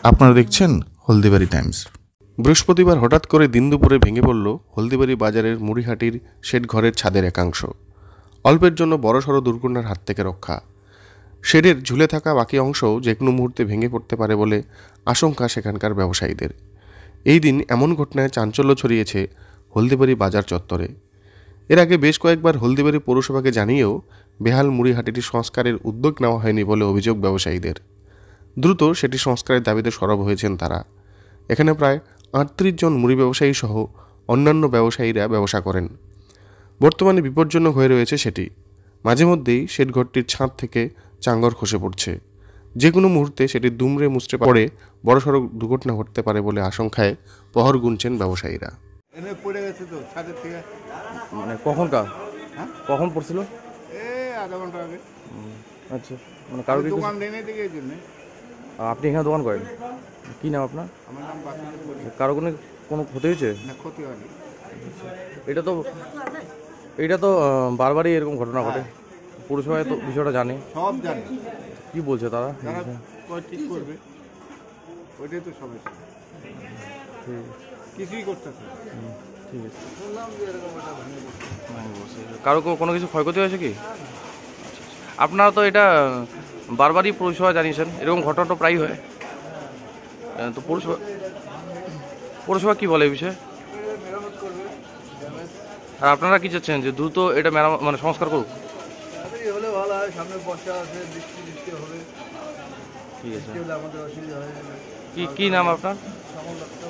আপনারা দেখছেন হলদিবাড়ি টাইমস। বৃহস্পতিবার হঠাৎ করে দিন দুপুরে ভেঙে পড়ল হলদিবাড়ি বাজারের মুড়িহাটির শেড ঘরের ছাদের একাংশ। অল্পের জন্য বড়সড় দুর্ঘটনার হাত থেকে রক্ষা। শেডের ঝুলে থাকা বাকি অংশও যে কোনো মুহূর্তে ভেঙে পড়তে পারে বলে আশঙ্কা সেখানকার ব্যবসায়ীদের। এই দিন এমন ঘটনায় চাঞ্চল্য ছড়িয়েছে হলদিবাড়ি বাজার চত্বরে। এর আগে বেশ কয়েকবার হলদিবাড়ি পৌরসভাকে জানিয়েও বেহাল মুড়িহাটিটি সংস্কারের উদ্যোগ নেওয়া হয়নি বলে অভিযোগ ব্যবসায়ীদের। দ্রুত সেটি সংস্কারের দাবিতে সরব হয়েছেন তারা। এখানে প্রায় ৩৮ জন মুড়ি ব্যবসায়ী সহ অন্যান্য ব্যবসায়ীরা ব্যবসা করেন। বর্তমানে বিপজ্জনক হয়ে রয়েছে সেটি। মাঝে মধ্যেই শেড ঘরটির ছাদ থেকে চাঙ্গর খসে পড়ছে। যে কোনো মুহূর্তে সেটি দুমড়ে মুচড়ে পড়ে বড়সড় দুর্ঘটনা ঘটতে পারে বলে আশঙ্কায় পহর গুনছেন ব্যবসায়ীরা। পড়ে গেছে তো ছাদের থেকে। মানে কখন পড়ছিল? আধা ঘন্টা আগে। আচ্ছা, মানে কারো দোকান দেনে দিকে এই জন্য। আপনি এখানে দোকান করেন? কি নাম আপনার? আমার নাম বাসুদেব। কারো কোনো ক্ষতি হয়েছে? না, ক্ষতি হয়নি। এটা তো বারবারই এরকম ঘটনা ঘটে। পুরসভায় তো বিষয়টা জানে, সব জানে। কি বলছে তারা? ঠিক করবে, ওইটাই তো সমস্যা। কিছুই করতেছে। ঠিক আছে। কারো কোনো কিছু ক্ষয়ক্ষতি হয়েছে কি? আপনারা তো এটা বারবারই পৌরসভা জানিয়েছেন, এরকম ঘটনা তো প্রায়ই হয়। তো পৌরসভা কি বলে এই বিষয়ে? আর আপনারা কি চাচ্ছেন যে দ্রুত এটা মানে সংস্কার করুক? হলে ভালো হয়, সামনে বর্ষা আছে, বৃষ্টি হবে। ঠিক আছে। আমাদের অসুবিধা হয়। কি নাম আপনার? সমল দত্ত।